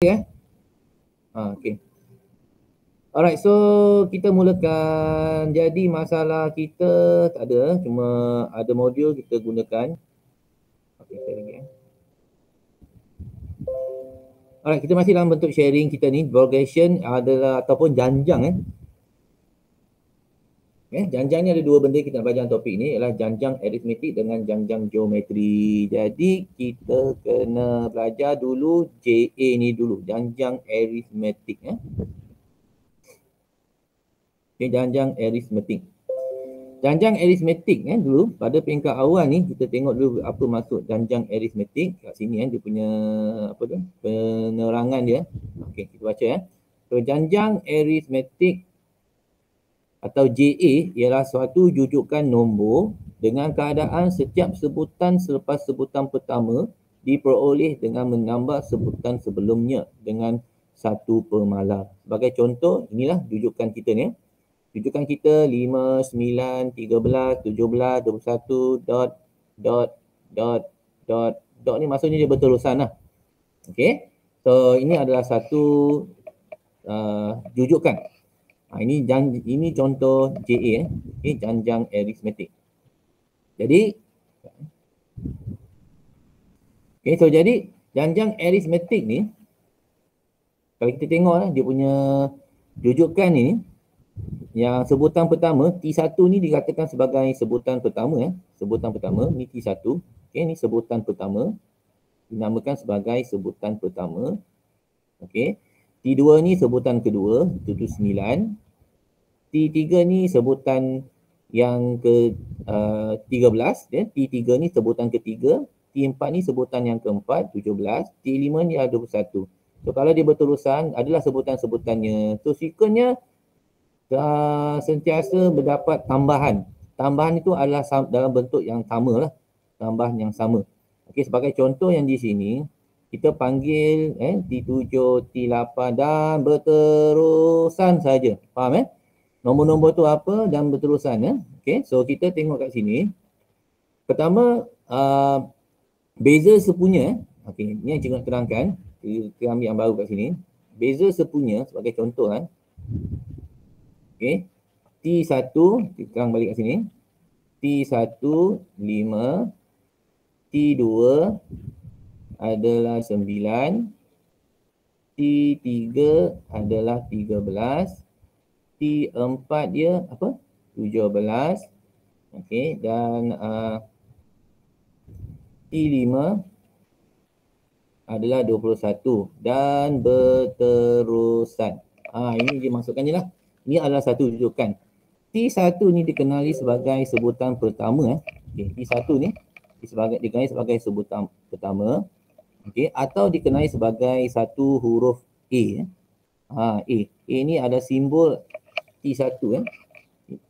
Ya. Okay. Alright, so kita mulakan. Jadi masalah kita tak ada, cuma ada modul kita gunakan. Okay, saya lagi. Alright, kita masih dalam bentuk sharing kita ni. Progression adalah ataupun janjang. Janjang ni ada dua benda kita nak belajar topik ni, ialah janjang aritmetik dengan janjang geometri. Jadi kita kena belajar dulu JA ni dulu, janjang aritmetik. Okay, janjang aritmetik. Janjang aritmetik dulu pada peringkat awal ni kita tengok dulu apa maksud janjang aritmetik. Kat sini dia punya apa tu? Penerangan dia. Okey, kita baca So janjang aritmetik atau JA ialah suatu jujukan nombor dengan keadaan setiap sebutan selepas sebutan pertama diperoleh dengan menambah sebutan sebelumnya dengan satu pemalar. Sebagai contoh, inilah jujukan kita ni. Rujukan kita 5, 9, 13, 17, 21, dot ni maksudnya dia berterusan lah. Okay. So ini adalah satu jujukan. Ini contoh JA. Okay, janjang aritmetik. Jadi okay, so jadi janjang aritmetik ni kalau kita tengok dia punya jujukan ni, yang sebutan pertama, T1 ni dikatakan sebagai sebutan pertama. Sebutan pertama, ni T1. Okay, ni sebutan pertama. Dinamakan sebagai sebutan pertama. Okay. T2 ni sebutan kedua, itu 9. T3 ni sebutan yang ke 13. T3 ni sebutan ketiga. T4 ni sebutan yang keempat, 17. T5 ni ada 21. So kalau dia berterusan, adalah sebutan-sebutannya. So sequence-nya sentiasa berdapat tambahan. Tambahan itu adalah dalam bentuk yang sama lah. Tambahan yang sama. Okey, sebagai contoh yang di sini, kita panggil T7, T8 dan berterusan saja. Faham Nombor-nombor tu apa dan berterusan. Okey, so kita tengok kat sini. Pertama, beza sepunya. Okey, ni yang cikgu nak terangkan. Kita ambil yang baru kat sini. Beza sepunya sebagai contoh Okay. T1, kita terang balik kat sini. T1, 5. T2 adalah 9. T3 adalah 13. T4 dia apa? 17. Okay. Dan T5 adalah 21. Dan berterusan. Ini dia masukkan je lah. Ini adalah satu rujukan. T1 ni dikenali sebagai sebutan pertama. Okay. T1 ni dikenali sebagai sebutan pertama. Okay. Atau dikenali sebagai satu huruf A. A. A ni ada simbol T1.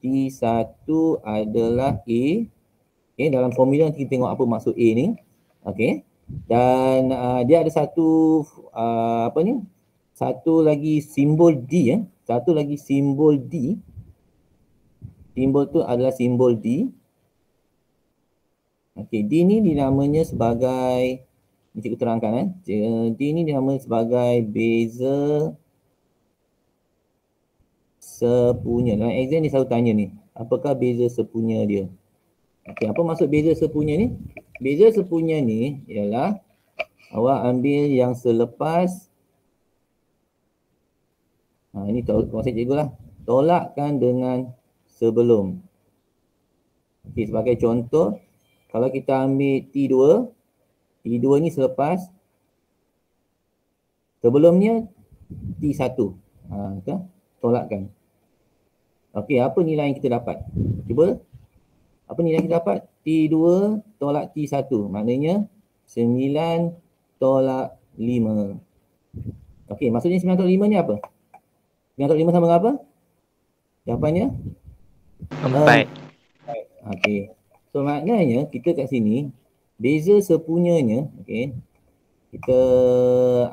T1 adalah A. Okay. Dalam formula kita tengok apa maksud A ni. Okay. Dan dia ada satu satu lagi simbol D. Satu lagi simbol D. Simbol tu adalah simbol D. Okey, D ni dinamanya sebagai, ni cikgu terangkan D ni dinamanya sebagai beza sepunya. Dalam exam ni selalu tanya ni, apakah beza sepunya dia? Okey, apa maksud beza sepunya ni? Beza sepunya ni ialah awak ambil yang selepas ini konsep cikgu lah. Tolakkan dengan sebelum. Okay, sebagai contoh, kalau kita ambil T2, T2 ni selepas, sebelumnya T1. Tolakkan. Okey, apa nilai yang kita dapat? Cuba. Apa nilai yang kita dapat? T2 tolak T1. Maknanya 9 tolak 5. Okey, maksudnya 9 tolak 5 ni apa? 9 tolak 5 sama dengan apa? Jawapannya? 4. Okey. So maknanya kita kat sini beza sepunyanya, okey. Kita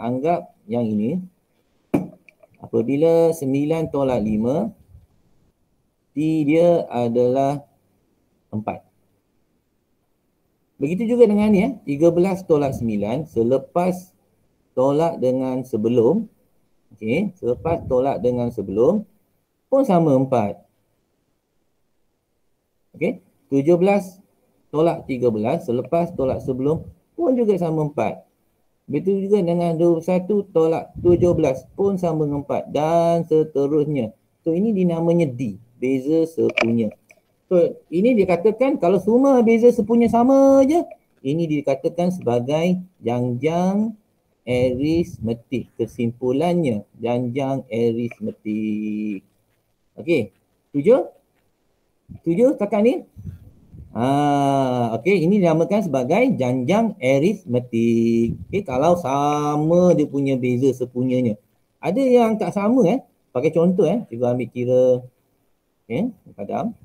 anggap yang ini apabila 9 tolak 5 T dia adalah 4. Begitu juga dengan ni 13 tolak 9 selepas tolak dengan sebelum, okey, selepas tolak dengan sebelum pun sama 4. Okey, 17 tolak 13 selepas tolak sebelum pun juga sama 4. Begitu juga dengan 21 tolak 17 pun sama dengan 4 dan seterusnya. So ini dinamanya D, beza sepunya. So ini dikatakan kalau semua beza sepunya sama je, ini dikatakan sebagai janjang aritmetik. Kesimpulannya janjang aritmetik. Okey, setuju? Setuju setakat ni? Okey, ini dinamakan sebagai janjang aritmetik. Okey, kalau sama dia punya beza sepunyanya. Ada yang tak sama Pakai contoh cikgu ambil kira padam.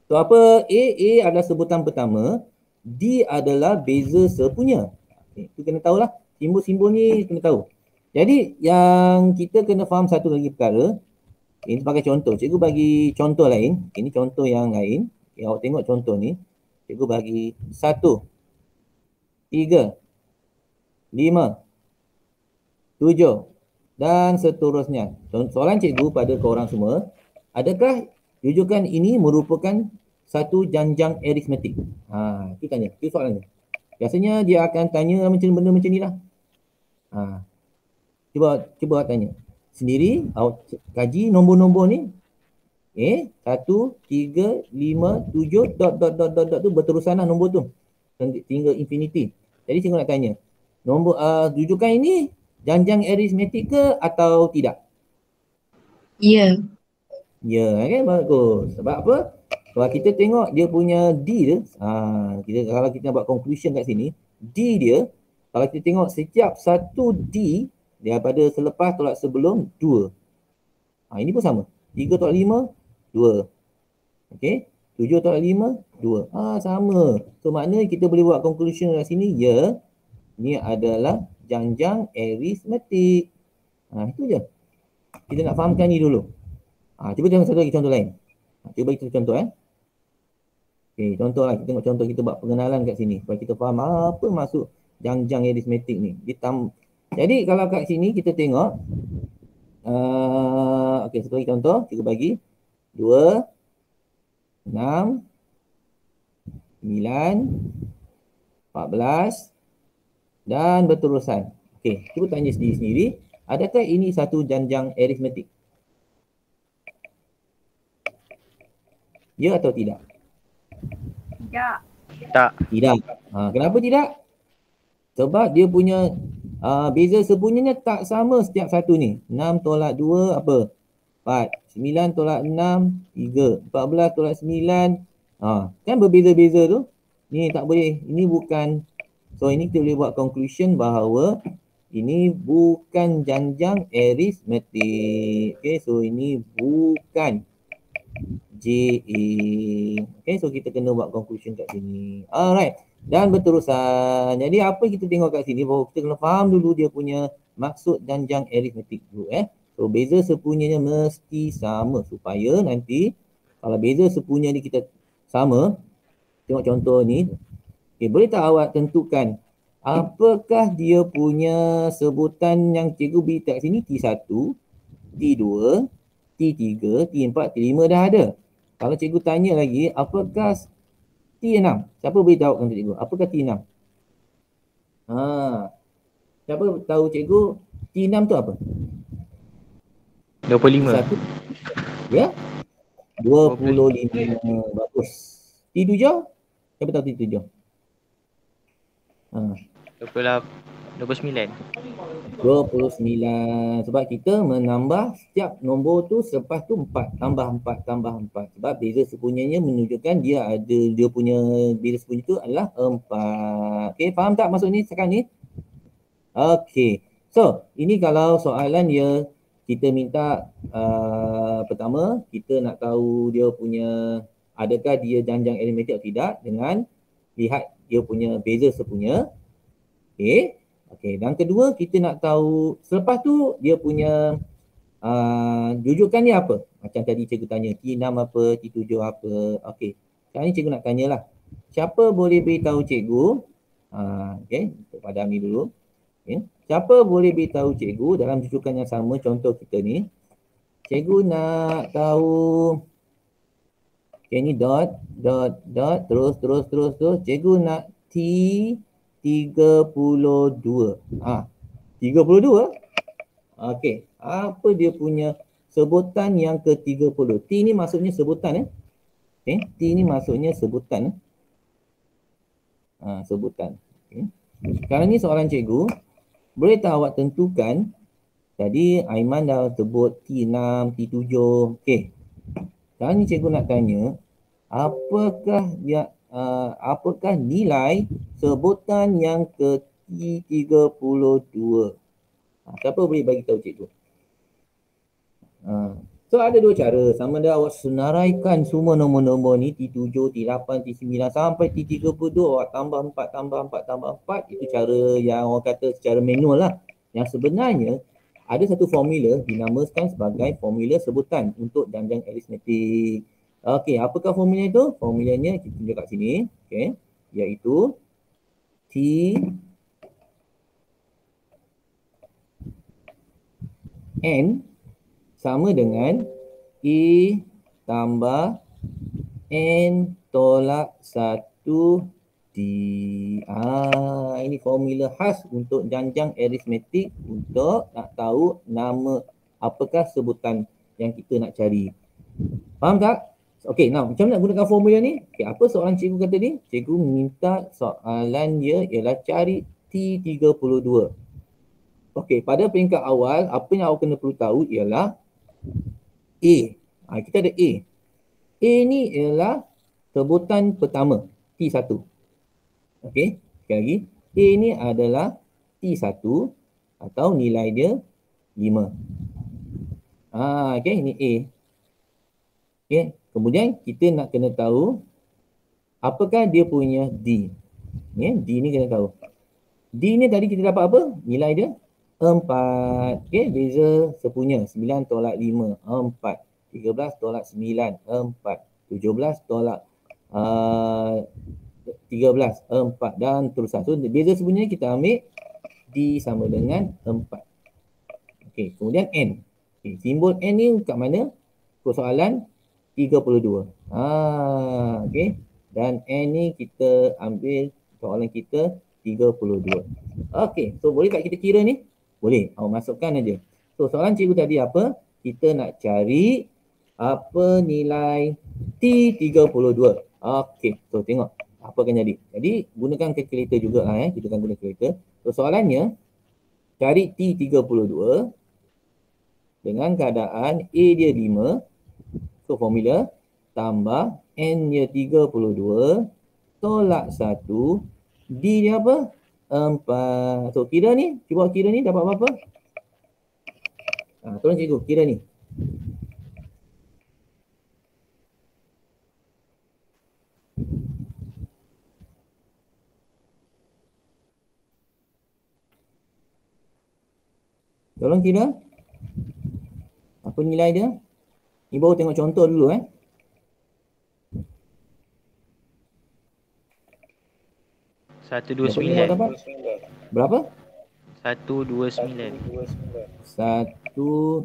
So apa? A adalah sebutan pertama, D adalah beza sepunya. Okay, itu kena tahulah. Simbol-simbol ni kena tahu. Jadi yang kita kena faham satu lagi perkara. Ini pakai contoh. Cikgu bagi contoh lain. Ini contoh yang lain. Okay, awak tengok contoh ni. Cikgu bagi 1, 3, 5, 7 dan seterusnya. Soalan cikgu pada korang semua. Adakah rujukan ini merupakan satu janjang aritmetik? Itu tanya. Itu soalan ni. Biasanya dia akan tanya macam benda macam ni lah. Cuba awak tanya. Sendiri, awak kaji nombor-nombor ni. 1, 3, 5, 7, dot tu berterusan lah nombor tu. Tinggal infinity. Jadi cikgu nak tanya. Nombor rujukan ini janjang aritmetik ke atau tidak? Ya. Ya, kan? Bagus. Sebab apa? Kalau kita tengok dia punya D dia, kalau kita buat conclusion kat sini, D dia, kalau kita tengok setiap satu D daripada selepas tolak sebelum 2. Ini pun sama. 3 tolak 5, 2. Okey. 7 tolak 5, 2. Sama. So maknanya kita boleh buat conclusion kat sini, ya, ini adalah janjang aritmetik. Itu je. Kita nak fahamkan ni dulu. Cuba tengok satu lagi contoh lain. Cuba kita contoh Okey, contoh lah. Kita tengok contoh, kita buat pengenalan kat sini supaya kita faham apa maksud janjang aritmetik ni. Jadi kalau kat sini kita tengok okey, satu lagi contoh. Kita bagi 2, 6, 9, 14 dan berterusan. Okey, cuba tanya sendiri-sendiri. Adakah ini satu janjang aritmetik? Ya atau tidak? Tidak. Tak. Tidak. Kenapa tidak? Sebab dia punya beza sepunyanya tak sama setiap satu ni. 6 tolak 2 apa? 4. 9 tolak 6, 3. 14 tolak 9. Kan berbeza-beza tu. Ni tak boleh. Ini bukan. So ini kita boleh buat conclusion bahawa ini bukan janjang aritmetik. Okay, so ini bukan JA. Okay, so kita kena buat conclusion kat sini. Alright. Dan berterusan. Jadi apa kita tengok kat sini, bahawa kita kena faham dulu dia punya maksud janjang aritmetik dulu. So beza sepunyanya mesti sama supaya nanti kalau beza sepunya ni kita sama, tengok contoh ni. Okay, boleh tak awak tentukan apakah dia punya sebutan yang cikgu beri kat sini? T1, T2, T3, T4, T5 dah ada. Kalau cikgu tanya lagi, apakah T6? Siapa beritahu untuk cikgu? Apakah T6? Siapa tahu cikgu T6 tu apa? 25. Satu. Ya? 25. Bagus. T7? Siapa tahu T7? 29. 29. Sebab kita menambah setiap nombor tu selepas tu 4. Tambah 4, tambah 4. Sebab beza sepunyanya menunjukkan dia punya beza sepunya tu adalah 4. Okey, faham tak maksud ni sekarang ni? Okey. So, ini kalau soalan dia kita minta pertama, kita nak tahu dia punya adakah dia janjang aritmetik atau tidak dengan lihat dia punya beza sepunya. Okey, dan kedua kita nak tahu selepas tu dia punya rujukan ni apa? Macam tadi cikgu tanya T6 apa, T7 apa. Okey. Sekarang ni cikgu nak tanyalah. Siapa boleh beritahu cikgu? Okey, untuk padam ni dulu. Okay. siapa boleh beritahu cikgu dalam rujukan yang sama contoh kita ni. Cikgu nak tahu, okay, ni dot, terus. Cikgu nak T32. 32? Okey, apa dia punya sebutan yang ke-30? T ni maksudnya sebutan Okay, T ni maksudnya sebutan sebutan. Okay. Sekarang ni soalan cikgu, boleh tak awak tentukan, tadi Aiman dah sebut T6, T7. Okey. Sekarang ni cikgu nak tanya, apakah nilai sebutan yang ke T32? Siapa boleh bagi tahu cikgu? So ada dua cara, sama ada awak senaraikan semua nombor-nombor ni T7, T8, T9 sampai T32, awak tambah 4, itu cara yang orang kata secara manual lah. Yang sebenarnya ada satu formula dinamakan sebagai formula sebutan untuk janjang aritmetik. Okey, apakah formula itu? Formulanya kita tunjuk kat sini, okey, iaitu T N sama dengan E tambah N tolak 1D. Ini formula khas untuk janjang aritmetik untuk nak tahu nama apakah sebutan yang kita nak cari. Faham tak? Okey, macam mana nak gunakan formula ni? Okey, apa soalan cikgu kata ni? Cikgu minta soalan dia ialah cari T32. Okey, pada peringkat awal, apa yang awak kena perlu tahu ialah A. Kita ada A. A ni ialah sebutan pertama, T1. Okey, sekali lagi. A ni adalah T1 atau nilai dia 5. Okey, ini A. Okey, kemudian kita nak kena tahu apakah dia punya D. D ni kena tahu. D ni tadi kita dapat apa? Nilai dia 4. Okey, beza sepunya. 9 tolak 5, 4. 13 tolak 9, 4. 17 tolak 13, 4 dan terusan. So, beza sepunya kita ambil D sama dengan 4. Okey, kemudian N. Okay, simbol N ni kat mana? Soalan 32. Okey. Dan N ni kita ambil soalan kita 32. Okey, so boleh tak kita kira ni? Boleh, awak masukkan aja. So soalan cikgu tadi apa? Kita nak cari apa nilai T32. Okey, so tengok apa akan jadi. Jadi gunakan kalkulator juga lah kita akan guna kalkulator. So soalannya cari T32 dengan keadaan A dia 5. So formula tambah N dia 32 tolak 1, D dia apa? 4. So kira ni, cuba kira ni dapat berapa? Tolong cikgu kira ni. Tolong kira. Apa nilai dia? Ni baru tengok contoh dulu 129. Berapa? 129. 129.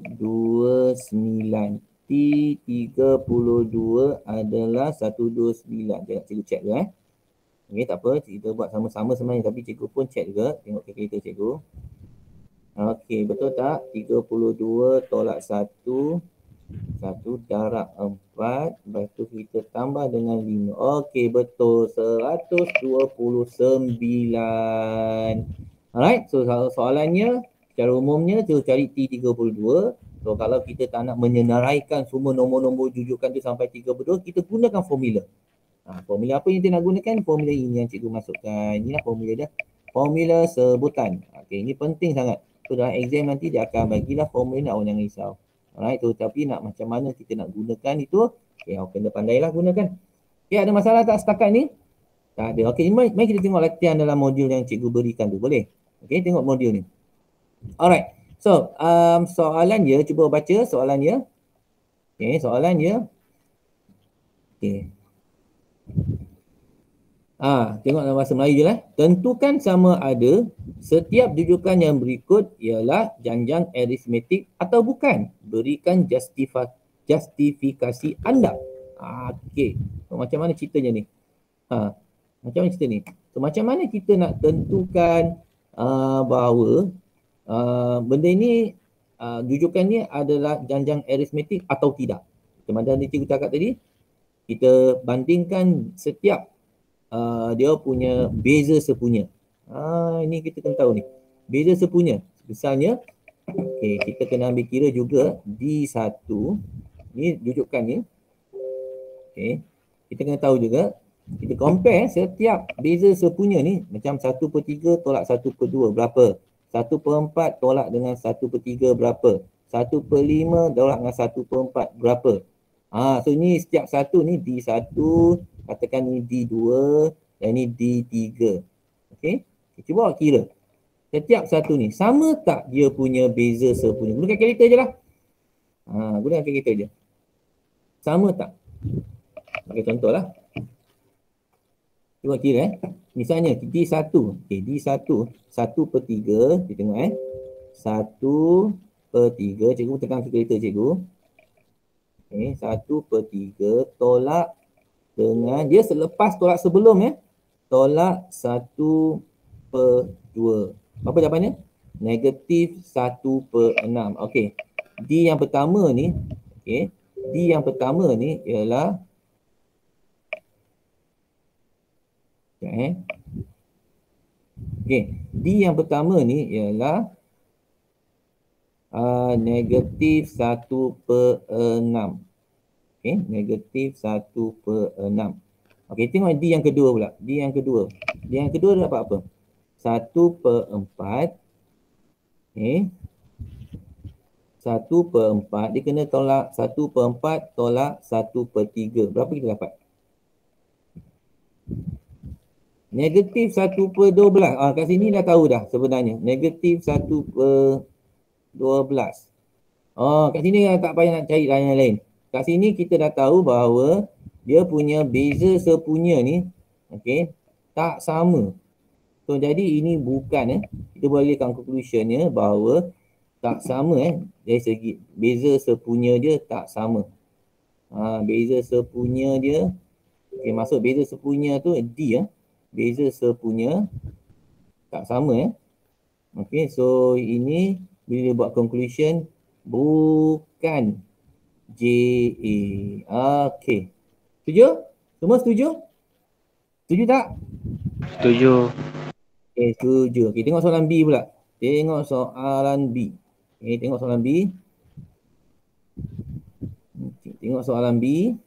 T32 adalah 129. Jangan cikgu check dulu Okey, tak apa. Kita buat sama-sama sebenarnya. Tapi cikgu pun check juga. Tengok kalkulator cikgu. Okey, betul tak? 32 tolak 1. 1 darab 4. Lepas tu kita tambah dengan 5. Okey, betul. 129. Alright, so soalannya secara umumnya kita cari T32. So kalau kita tak nak menyenaraikan semua nombor-nombor jujukan tu sampai 32, kita gunakan formula. Formula apa yang kita nak gunakan? Formula ini yang cikgu masukkan. Inilah formula dia. Formula sebutan. Okey, ini penting sangat. So dalam exam nanti dia akan bagilah formula ni, awak jangan risau. Alright, so tapi nak macam mana kita nak gunakan itu, okay, awak kena pandailah gunakan. Okay, ada masalah tak setakat ni? Tak ada. Okey, mari kita tengok latihan dalam modul yang cikgu berikan tu. Boleh? Okey, tengok modul ni. Alright. So, soalan dia, cuba baca soalan dia. Okey, soalan dia. Okey. Tengok dalam bahasa Melayu je lah. Tentukan sama ada setiap rujukan yang berikut ialah janjang aritmetik atau bukan. Berikan justifikasi anda. Okey. So, macam mana ceritanya ni? Macam mana cerita ni? So, macam mana kita nak tentukan bahawa benda ni rujukan ni adalah janjang aritmetik atau tidak? Macam mana cikgu cakap tadi? Kita bandingkan setiap dia punya beza sepunya. Ini kita kena tahu ni. Beza sepunya. Misalnya, kita kena ambil kira juga D1. Ni rujukan ni. Kita kena tahu juga. Kita compare setiap beza sepunya ni. Macam 1/3 tolak 1/2 berapa? 1/4 tolak dengan 1/3 berapa? 1/5 tolak dengan 1/4 berapa? So ni setiap satu ni D1. Katakan ni D2 dan ni D3. Okey. Cuba awak kira. Setiap satu ni sama tak dia punya beza sepunya? Gunakan kalkulator je lah. Gunakan kalkulator je. Sama tak? Bagi contoh lah. Cuba kira Misalnya D1. D1 1/3. Kita tengok 1/3. Cikgu tekan kalkulator cikgu. 1/3 tolak dengan dia selepas tolak sebelum tolak 1/2. Apa jawapannya? Negatif 1/6. Okey. D yang pertama ni, D yang pertama ni ialah D yang pertama ni ialah negatif 1/6. Negatif 1/6. Tengok D yang kedua pula. D yang kedua dapat apa? 1/4. 1/4 dia kena tolak 1/4 tolak 1/3. Berapa kita dapat? Negatif 1/12. Kat sini dah tahu dah sebenarnya. Negatif 1/12. Kat sini tak payah nak cari yang lain. Kat sini kita dah tahu bahawa dia punya beza sepunya ni tak sama. So jadi ini bukan kita boleh kan conclusionnya bahawa tak sama dari segi beza sepunya dia tak sama. Beza sepunya dia maksud beza sepunya tu D beza sepunya tak sama so ini bila buat conclusion bukan JA. Setuju? Semua setuju? Setuju tak? Setuju. Setuju. Tengok soalan B pula. Tengok soalan B. Tengok soalan B. Tengok soalan B.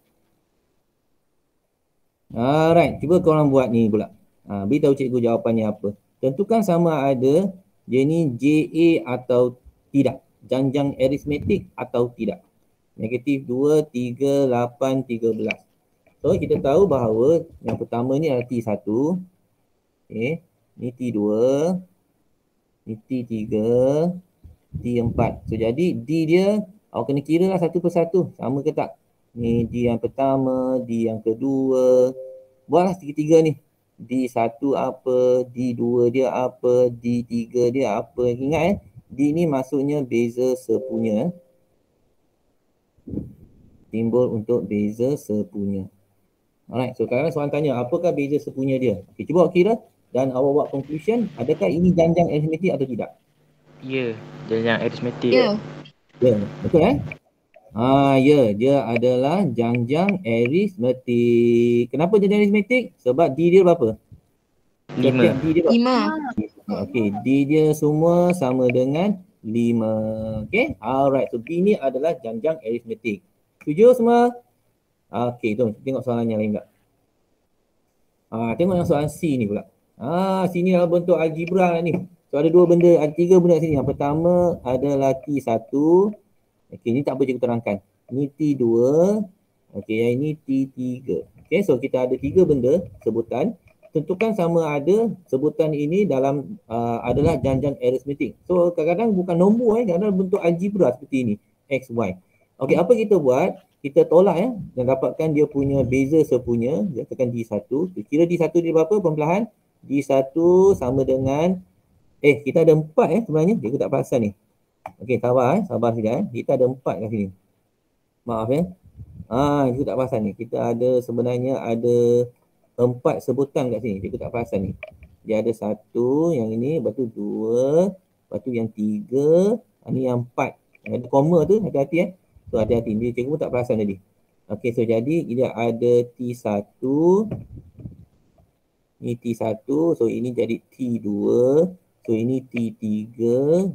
Alright, cuba korang buat ni pula. Beritahu cikgu jawapannya apa. Tentukan sama ada dia ni JA atau tidak. Janjang aritmetik atau tidak. Negatif 2, 3, 8, 13. So kita tahu bahawa yang pertama ni adalah T1. Ni T2. Ni T3. T4. So jadi D dia awak kena kira lah satu persatu. Sama ke tak? Ni D yang pertama, D yang kedua. Buatlah tiga-tiga ni. D1 apa, D2 dia apa, D3 dia apa. Ingat D ni maksudnya beza sepunya. Timbul untuk beza sepunya. Alright, so sekarang soalan tanya, apakah beza sepunya dia? Cuba awak kira dan awak buat conclusion, adakah ini janjang aritmetik atau tidak? Ya, janjang aritmetik. Ya. Betul ya, dia adalah janjang aritmetik. Kenapa janjang aritmetik? Sebab D dia berapa? 5. D dia berapa? 5. D dia semua sama dengan 5. Alright, so B ni adalah janjang aritmetik. Setuju semua? Jom tengok soalan yang lain pula. Tengok yang soalan C ni pula. Sini dalam bentuk algebra lah ni. So ada ada 3 benda sini. Yang pertama adalah T1. Ni tak apa cikgu terangkan. Ni T2. Yang ini T3. So kita ada 3 benda sebutan. Tentukan sama ada sebutan ini dalam adalah janjang aritmetik. So kadang-kadang bukan nombor kadang-kadang bentuk algebra seperti ini. X, Y. Apa kita buat? kita tolak ya, dan dapatkan dia punya beza sepunya, dia katakan D1. Kira D1 dia berapa perlahan? D1 sama dengan, kita ada 4 sebenarnya, dia tak perasan ni. Okey, sabar sekejap kita ada 4 kat sini. Maaf dia tak perasan ni. Kita ada sebenarnya ada 4 sebutan kat sini, dia tak perasan ni. Dia ada 1, yang ini, lepas tu 2, lepas tu yang 3, ni yang 4. Yang ada koma tu, hati-hati So hati-hati, dia cikgu pun tak perasan tadi. Okey, so jadi dia ada T1, ni T1, so ini jadi T2, so ini T3,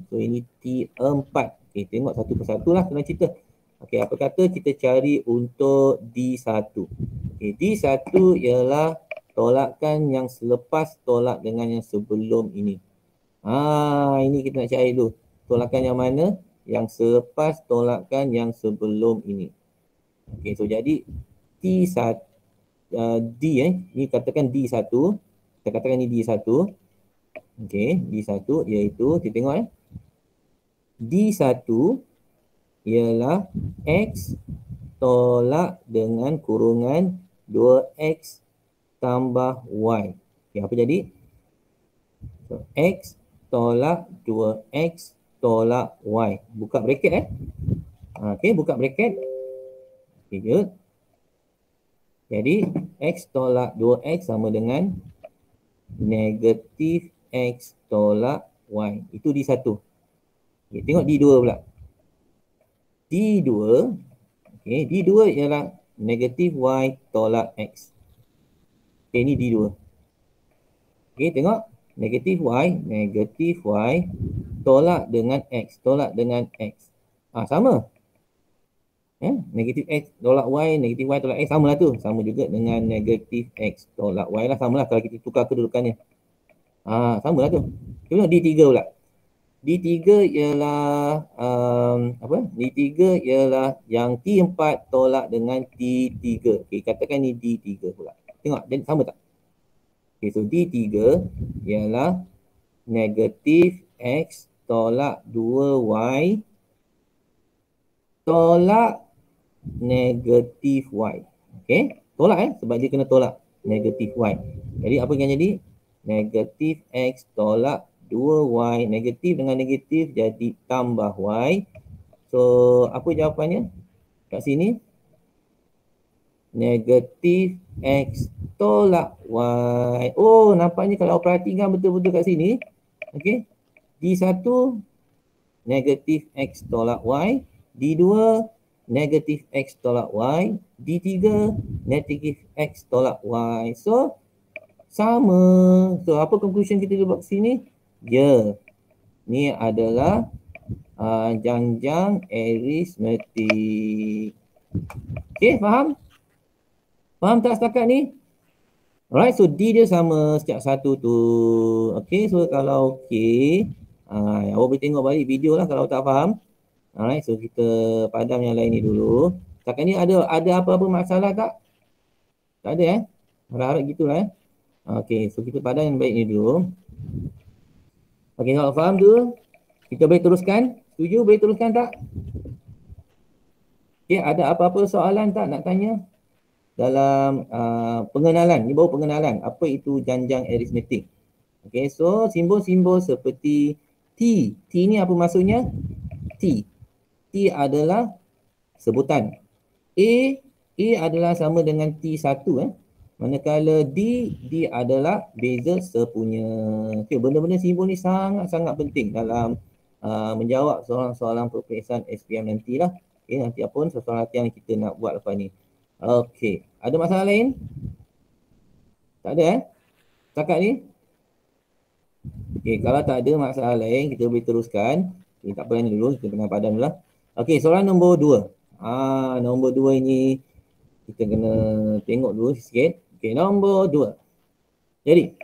so ini T4. Okey, tengok satu persatu lah senang cerita. Okey, apa kata kita cari untuk D1. Okey, D1 ialah tolakan yang selepas tolak dengan yang sebelum ini. Ini kita nak cari dulu. Tolakan yang mana? Yang selepas tolakan yang sebelum ini. Okey, so jadi T1, D ni katakan D1. Kita katakan ni D1. Okey, D1 iaitu, kita tengok D1 ialah X tolak dengan kurungan 2X tambah Y. Okay, apa jadi? So, X tolak 2X tolak Y. Buka bracket Okey, buka bracket. Okey, good. Jadi, X tolak 2X sama dengan negatif X tolak Y. Itu D1. Okay, tengok D2 pula. D2, okay, D2 ialah negatif Y tolak X. Okay, ini D2. Okay, tengok. Negatif Y tolak dengan X. Tolak dengan X. Sama. Negatif X tolak Y, negatif Y tolak X. Sama lah tu. Sama juga dengan negatif X tolak Y lah. Sama lah kalau kita tukar kedudukannya. Sama lah tu. Kita tengok D3 pula. D3 ialah D3 ialah yang T4 tolak dengan T3. Okay, katakan ni D3 pula. Tengok, jadi sama tak? Okay, so D3 ialah negatif X tolak 2Y tolak negatif Y. Okay, tolak sebab dia kena tolak negatif Y. Jadi apa yang jadi? Negatif X tolak 2Y, negatif dengan negatif jadi tambah Y. So, apa jawapannya? Kat sini. Negatif X tolak Y. Oh, nampaknya kalau perhatikan betul-betul kat sini. Okey. D1, negatif X tolak Y. D2, negatif X tolak Y. D3, negatif X tolak Y. So, sama. So, apa conclusion kita buat sini? Ya, ni adalah janjang aritmetik. Okay, faham? Faham tak setakat ni? Alright, so D dia sama setiap satu tu. Okay, so kalau okay, awak boleh tengok balik video lah kalau tak faham. Alright, so kita padam yang lain ni dulu. Setakat ni ada apa-apa masalah tak? Tak ada Harap-harap gitulah Okay, so kita padam yang baik ni dulu. Okey, kalau faham tu, kita boleh teruskan. Setuju? Boleh teruskan tak? Okey, ada apa-apa soalan tak nak tanya? Dalam pengenalan, ni baru pengenalan. Apa itu janjang aritmetik? Okey, so simbol-simbol seperti T. T ni apa maksudnya? T. T adalah sebutan. A adalah sama dengan T1 Manakala D adalah beza sepunya. Okay, benda-benda simbol ni sangat-sangat penting dalam menjawab soalan-soalan peperiksaan SPM nantilah. Okay, nanti apa pun soalan latihan kita nak buat lepas ni. Okay, ada masalah lain? Tak ada setakat ni? Okay, kalau tak ada masalah lain, kita boleh teruskan. Okay, tak apa ni dulu, kita tengah padam dulu lah. Okay, soalan nombor 2. Nombor 2 ini kita kena tengok dulu sikit. Okey, nombor 2. Jadi,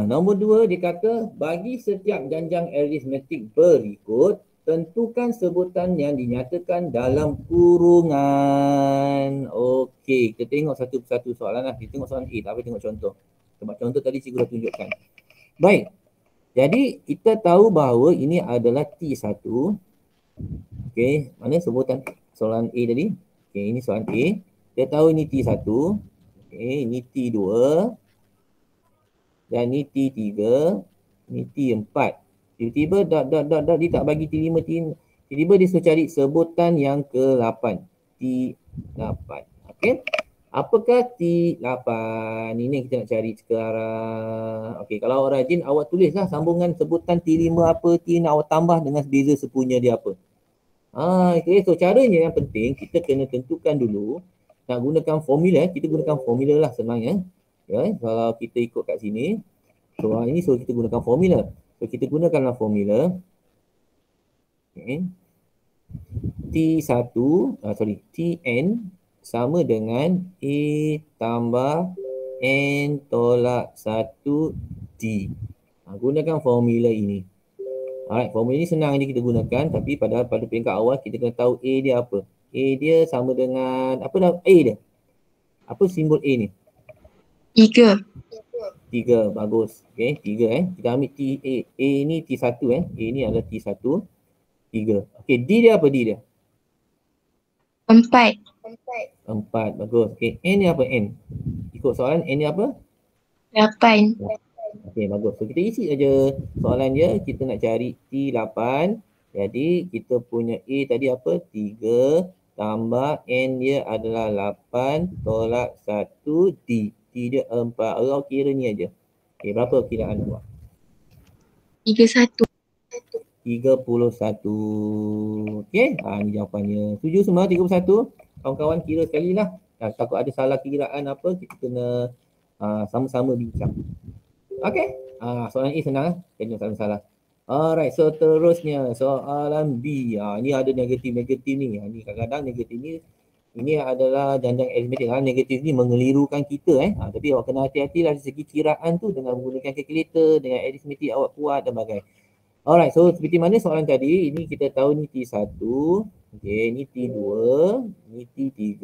nombor 2 dia kata bagi setiap janjang aritmetik berikut, tentukan sebutan yang dinyatakan dalam kurungan. Okey, kita tengok satu persatu soalan lah. Kita tengok soalan A, tak boleh tengok contoh. Sebab contoh tadi cikgu dah tunjukkan. Baik, jadi kita tahu bahawa ini adalah T1. Okey, mana sebutan soalan A tadi. Okey, ini soalan A. Kita tahu ini T1. Okey, ini T2. Dan ini T3. Ini T4. Tiba-tiba dot dia tak bagi T5, tiba-tiba dia suruh cari sebutan yang ke-8. T8. Okey. Apakah T8? Ini yang kita nak cari sekarang. Okey, kalau awak rajin, awak tulislah sambungan sebutan T5 apa, T nak awak tambah dengan beza sepunya dia apa. Okay. So caranya yang penting, kita kena tentukan dulu nak gunakan formula. Kita gunakan formula lah senangnya. Ya, kalau kita ikut kat sini. So ini so kita gunakan formula. So kita gunakanlah formula. Okay. Tn sama dengan A tambah N tolak 1D. Gunakan formula ini. Alright, formula ini senang je kita gunakan, tapi pada peringkat awal kita kena tahu A dia apa. A dia sama dengan, apa dah A dia? Apa simbol A ni? 3. 3, bagus. Okay, 3 Kita ambil T, A ni T1 A ni adalah T1, 3. Okay, D dia apa D dia? 4. 4, bagus. Okay, N ni apa N? Ikut soalan, N ni apa? 8. Okey, bagus. So kita isi saja soalan dia. Kita nak cari T8. Jadi kita punya A tadi apa? 3 tambah N dia adalah 8 tolak 1 D. D dia 4. Awak kira ni aja. Okey, berapa kiraan awak? 31. 31. Okey, ni jawapannya. Setuju semua 31? Kawan-kawan kira sekali lah. Takut ada salah kiraan apa, kita kena sama-sama bincang. Okay. Soalan A senang. Kena salah. Alright, so terusnya soalan B. Ini ada negatif-negatif ni. Ni kadang-kadang negatif ni, ini adalah janjang aritmetik. Negatif ni mengelirukan kita. Tapi awak kena hati-hati lah dari segi kiraan tu dengan menggunakan kalkulator, dengan aritmetik awak kuat dan sebagainya. Alright, so seperti mana soalan tadi, ini kita tahu ni T1. Okay, ni T2, ni T3,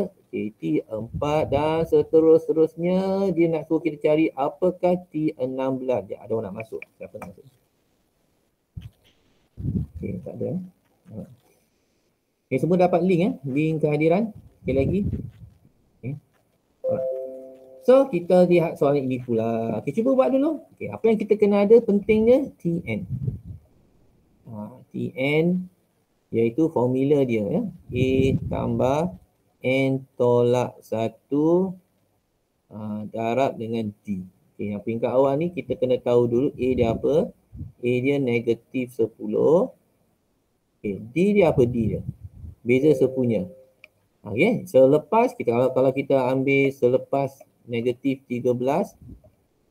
okay, T4 dan seterusnya dia nak suruh kita cari apakah T16. Ada orang nak masuk? Siapa nak masuk? Okay, tak ada. Okay, semua dapat link link kehadiran. Sekali lagi. Okay. So kita lihat soalan ini pula. Okay, cuba buat dulu. Okay, apa yang kita kena ada pentingnya Tn. Tn iaitu formula dia ya. A tambah N tolak 1 darab dengan D. Okay, yang peringkat awal ni kita kena tahu dulu A dia apa. A dia negatif 10. Okay, D dia apa D dia? Beza sepunya. Okay, selepas kita kalau kita ambil selepas negatif 13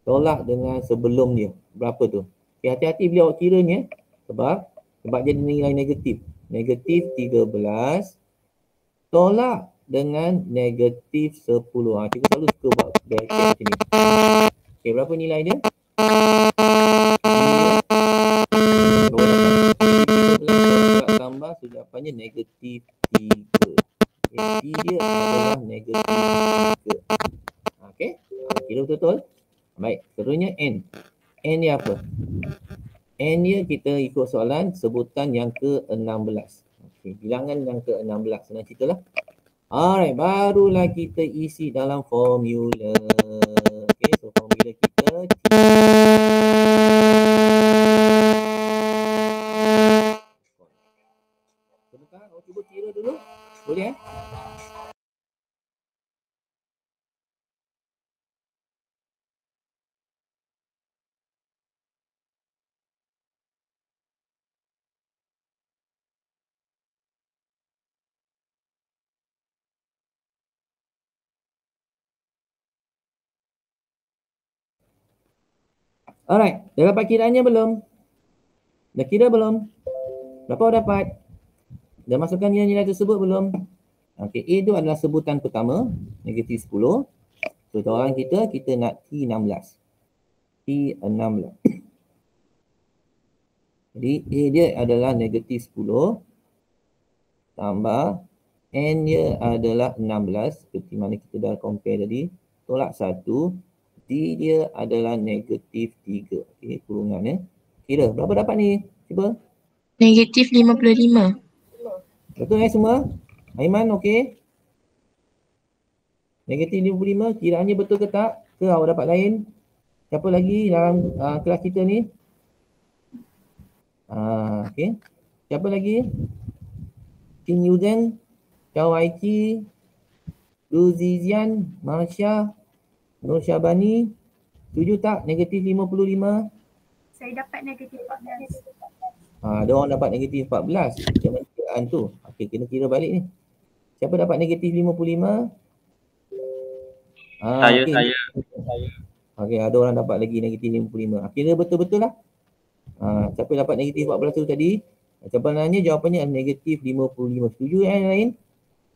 tolak dengan sebelum dia. Berapa tu? Okay, hati-hati bila awak kira ni sebab dia nilai negatif. Negatif 13 tolak dengan negatif 10. Cikgu selalu suka buat bracket macam ni. Okay, berapa nilai dia? Tambah jawapannya negatif 3. D dia adalah negatif 3. Okay, kira betul-betul. Baik, seterusnya N. N ni apa? N dia kita ikut soalan sebutan yang ke-16. Okay, bilangan yang ke-16. Senang ceritalah. Alright, barulah kita isi dalam formula. Okay, so formula kita sebentar, awak cuba kira dulu. Boleh Alright, dah dapat kiranya belum? Dah kira belum? Berapa awak dapat? Dah masukkan nilai-nilai tersebut belum? Okey, A itu adalah sebutan pertama, negatif 10. So, soalan kita nak T16. T16. Jadi, A dia adalah negatif 10 tambah N dia adalah 16 seperti mana kita dah compare tadi. Tolak 1. D dia adalah negatif 3. Okey, kurungan Kira, berapa dapat ni? Cuba. Negatif 55. Betul semua? Aiman okey? Negatif 55 kiraannya betul ke tak? Ke awak dapat lain? Siapa lagi dalam kelas kita ni? Okey. Siapa lagi? Chin Yuzhen, Chow Aiki, Lu Zizian, Marsha, Nur Syabani. Setuju tak negatif 55? Saya dapat negatif 14. Ada orang dapat negatif 14. Macam mana kiraan tu? Okey, kena kira balik ni. Siapa dapat negatif 55? Saya, okey. saya. Okey, ada orang dapat lagi negatif 55. Kira betul-betul lah. Siapa dapat negatif 14 tu tadi? Jawapannya jawapannya adalah negatif 55. Setuju yang lain?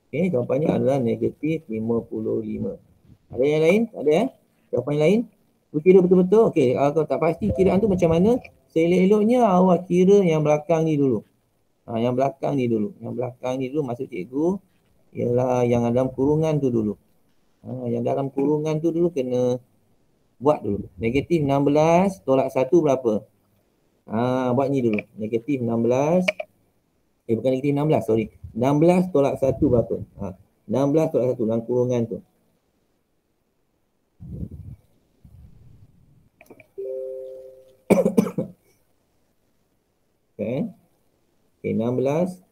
Okey, jawapannya adalah negatif 55. Ada yang lain? Ada jawapan lain? Tu kira betul-betul. Okey, kalau tak pasti kiraan tu macam mana? Seelok-eloknya awak kira yang belakang ni dulu. Yang belakang ni dulu. Yang belakang ni dulu maksud cikgu ialah yang dalam kurungan tu dulu. Yang dalam kurungan tu dulu kena buat dulu. Negatif 16 tolak 1 berapa? Buat ni dulu. Negatif 16. Bukan negatif 16, sorry. 16 tolak 1 berapa? 16 tolak 1 dalam kurungan tu. Okay. 16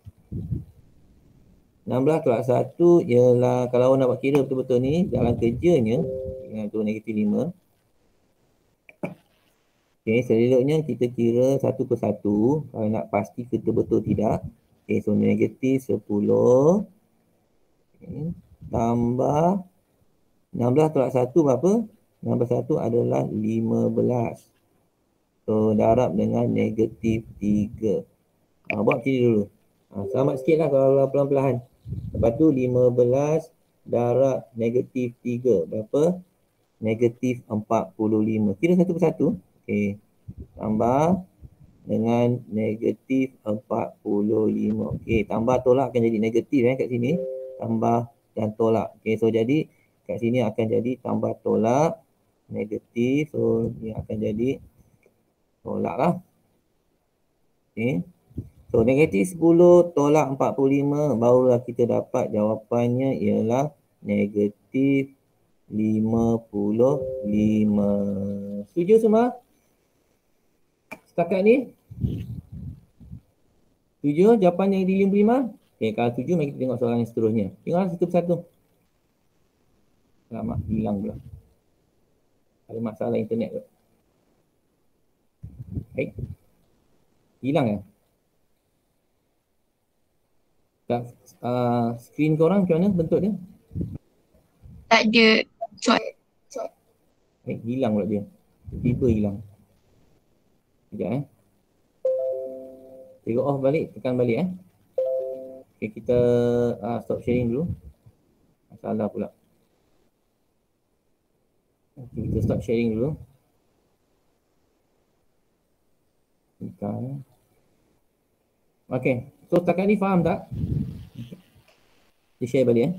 tolak 1 ialah kalau awak nak buat kira betul-betul ni dalam kerjanya dengan tu negatif 5. Okay, seleloknya kita kira satu persatu kalau nak pasti betul-betul tidak. Okay, so negatif 10 tambah 16 tolak 1 berapa? 16 1 adalah 15. So darab dengan negatif 3. Buat kira dulu. Selamat sikit lah kalau pelan-pelan. Lepas tu 15 darab negatif 3. Berapa? Negatif 45. Kira satu persatu. Okey. Tambah dengan negatif 45. Okey. Tambah tolak akan jadi negatif kat sini. Tambah dan tolak. Okey. So jadi kat sini akan jadi tambah tolak. Negatif. So ni akan jadi tolak lah. Okey. So negatif 10 tolak 45 barulah kita dapat jawapannya ialah negatif 55. Setuju semua? Setakat ni? Setuju jawapan negatif 55? Okay, kalau setuju mari kita tengok soalan yang seterusnya. Tengoklah satu persatu. Alamak, hilang pula. Ada masalah internet tu. Baik. Hilang ya? Skrin korang macam mana bentuk dia? Tak ada soal. Hilang pula dia. Tiba hilang. Sekejap Tengok off balik, tekan balik Okay, kita stop sharing dulu. Masalah pula. Okay, kita stop sharing dulu. Okay, so setakat ni faham tak? Kita share balik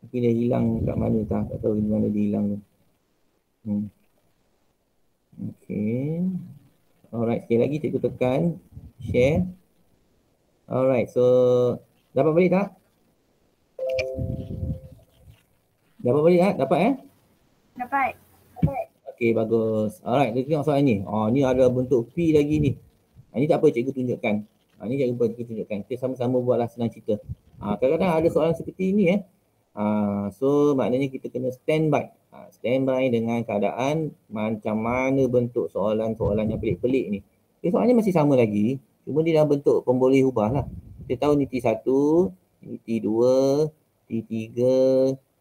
Tapi dia hilang kat mana tak tahu di mana dia hilang tu. Okay. Alright, sekali lagi cikgu tekan share. Alright, so dapat balik tak? Dapat balik tak? Dapat Dapat. Okay, bagus. Alright, kita tengok soalan ni. Ni ada bentuk P lagi ni. Ni tak apa cikgu tunjukkan. Ni cikgu tunjukkan. Kita sama-sama buatlah senang cerita. Kadang-kadang ada soalan seperti ni so maknanya kita kena standby. Standby dengan keadaan macam mana bentuk soalan-soalan yang pelik-pelik ni. Soalannya masih sama lagi. Cuma dia dalam bentuk pemboleh ubah lah. Kita tahu ni T1, ni T2, T3,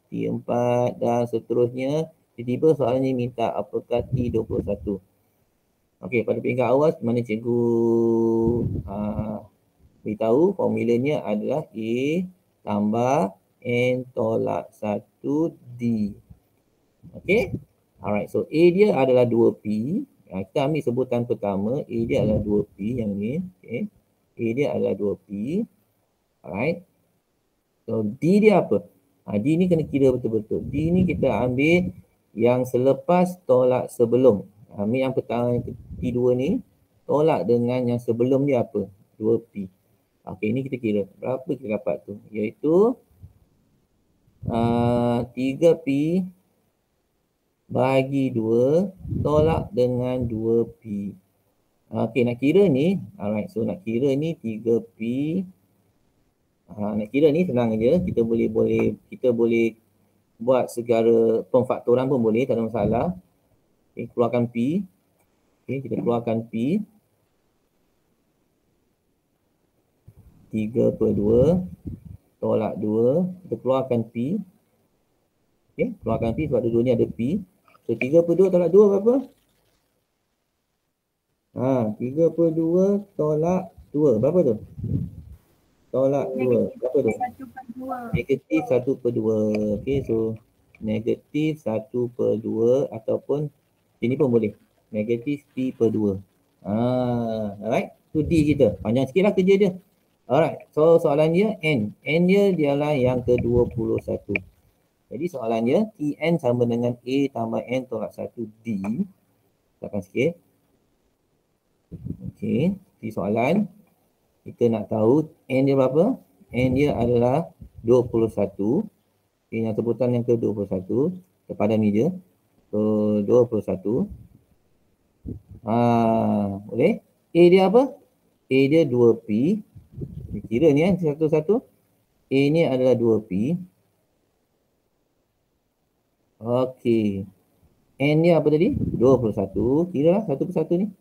T4 dan seterusnya. Tiba-tiba soalannya minta apakah T21. Okey, pada peringkat awal mana cikgu beritahu formulanya adalah A tambah N tolak 1D. Okey. Alright, so A dia adalah 2P. Kita ambil sebutan pertama, A dia adalah 2P yang ni. Okay. A dia adalah 2P. Alright. So D dia apa? D ni kena kira betul-betul. D ni kita ambil yang selepas tolak sebelum. Ambil yang pertama, T2 ni. Tolak dengan yang sebelum dia apa? 2P. Okey, ini kita kira. Berapa kita dapat tu? Iaitu 3P bagi 2 tolak dengan 2P. Okey, nak kira ni. Alright, so nak kira ni 3P. Nak kira ni senang je. Kita boleh buat segala pemfaktoran pun boleh, tak ada masalah. Okay, keluarkan P. Okay, kita keluarkan P. 3/2 tolak 2. Kita keluarkan P. Okay, keluarkan P sebab dua ni ada P. So 3/2 tolak 2 berapa? 3/2 tolak 2. Berapa tu? Tolak 2. Berapa tu? Negatif 1/2. Okay, so negatif 1/2 ataupun ini pun boleh. Negatif P/2. Alright. Tu D kita. Panjang sikit lah kerja dia. Alright. So soalan dia N. N dia ialah yang ke-21. Jadi soalannya Tn sama dengan A tambah N tolak 1 D. Letakkan sikit. Okey. Di soalan kita nak tahu N dia berapa? N dia adalah 21. Okay, yang sebutan yang ke-21. Kepada ni je. So 21. Boleh? A dia apa? A dia 2P. Kira ni satu-satu. A ni adalah 2P. Okey. N dia apa tadi? 21. Kira lah satu persatu ni.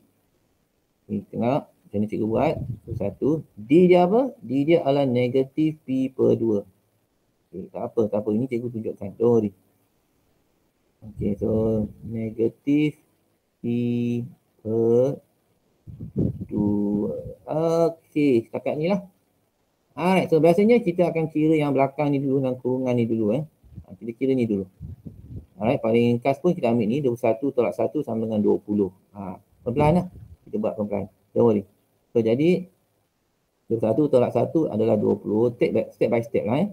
Tengok. Macam ni cikgu buat. Satu. D dia apa? D dia adalah negatif P/2. Okay, tak apa. Ini cikgu tunjukkan. Don't worry. Okay, so negatif P/2. Okay, setakat ni lah. Alright, so biasanya kita akan kira yang belakang ni dulu dan kurungan ni dulu. Kita kira ni dulu. Alright, paling ringkas pun kita ambil ni 21 tolak 1 sama dengan 20. Perlahan lah. Kita buat perlahan. Don't worry. So jadi 21 tolak 1 adalah 20. Step by step lah.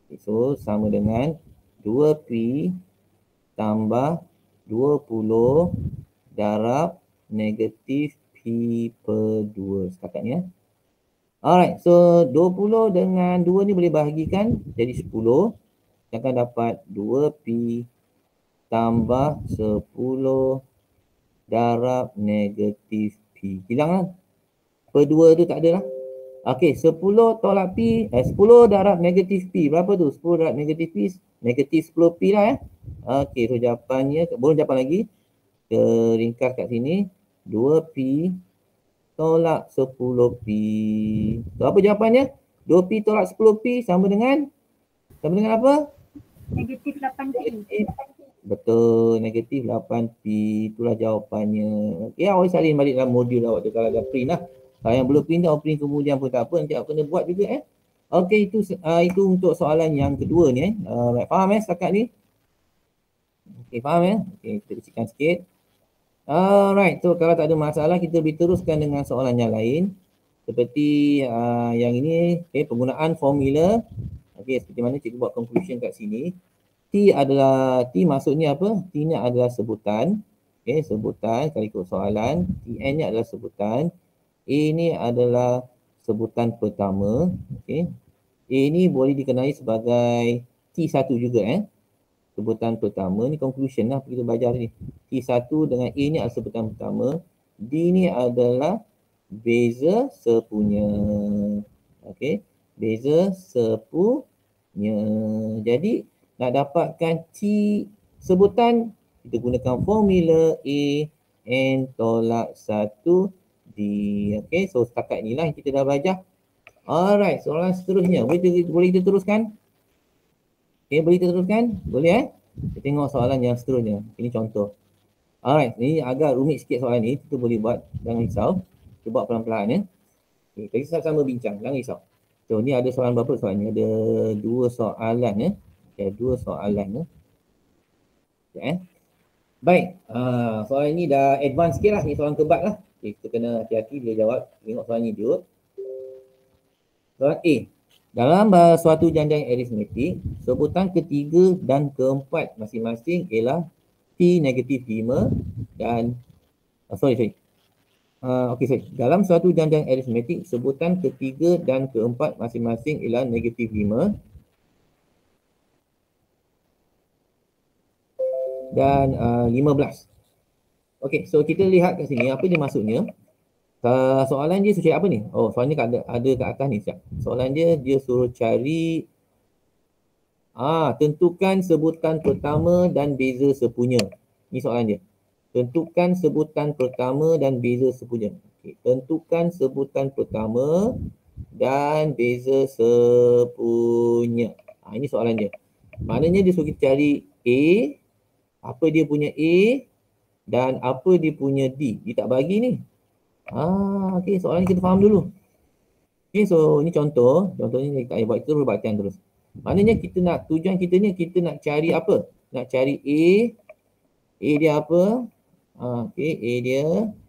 Okay, so sama dengan 2P tambah 20 darab negatif P/2. Setakat ni. Alright, so 20 dengan 2 ni boleh bahagikan jadi 10. Kita akan dapat 2P tambah 10 darab negatif P. Hilang lah. Per 2 tu tak ada lah. Okey, 10 tolak P, 10 darab negatif P. Berapa tu? 10 darab negatif P, negatif 10P lah . Okey, so jawapannya, belum jawapan lagi. Kita ringkas kat sini. 2P tolak 10P. So apa jawapannya? 2P tolak 10P sama dengan apa? Negatif 8P. Betul, negatif 8P. Itulah jawapannya. Okay, awak salin balik dalam modul awak tu kalau ada print lah. Kalau yang belum print, awak print kemudian pun tak apa. Nanti awak kena buat juga . Okey, itu untuk soalan yang kedua ni . Faham setakat ni? Okey, faham Okey, kita kecilkan sikit. Alright, so kalau tak ada masalah kita boleh teruskan dengan soalan yang lain. Seperti yang ini, penggunaan formula. Okey, seperti mana cikgu buat conclusion kat sini. T maksudnya apa? T ni adalah sebutan. Okey, sebutan kalau ikut soalan. Tn ni adalah sebutan. A ni adalah sebutan pertama. Okey. A ni boleh dikenali sebagai T1 juga sebutan pertama. Ni conclusion lah kita belajar ni. T1 dengan A ni adalah sebutan pertama. D ni adalah beza sepunya. Okey. Beza sepunya. Jadi nak dapatkan T sebutan, kita gunakan formula A N tolak 1 D. Okay, so setakat inilah yang kita dah belajar. Alright, soalan seterusnya. Boleh kita teruskan? Okay, boleh kita teruskan? Boleh Kita tengok soalan yang seterusnya. Ini contoh. Alright, ini agak rumit sikit soalan ni. Kita boleh buat, jangan risau. Kita buat pelan-pelan Okay, kita sama-sama bincang, jangan risau. So, ni ada soalan berapa soalan ni? Ada 2 soalan Okay, 2 soalan Okay, baik, soalan ni dah advance sikit lah. Ni soalan kebat lah. Okay, kita kena hati-hati bila jawab. Tengok soalan ni dulu. Soalan A. Dalam suatu janjang aritmetik, sebutan ketiga dan keempat masing-masing ialah P negatif 5 dan Okey, sorry. Dalam suatu janjang aritmetik, sebutan ketiga dan keempat masing-masing ialah negatif 5 dan 15. Okey, so kita lihat kat sini apa dia maksudnya. Soalan dia suruh cari apa ni? Oh, soalan ni ada kat atas ni. Sekejap. Soalan dia suruh cari tentukan sebutan pertama dan beza sepunya. Ni soalan dia. Tentukan sebutan pertama dan beza sepunya. Okay. Tentukan sebutan pertama dan beza sepunya. Ini soalan dia. Maknanya dia suruh kita cari A, apa dia punya A dan apa dia punya D. Dia tak bagi ni. Okey, soalan ni kita faham dulu. Okay, so ni contohnya kita tak payah buat, kita perlu perhatian terus. Maknanya tujuan kita ni kita nak cari apa? Nak cari A dia apa? Okey, A dia,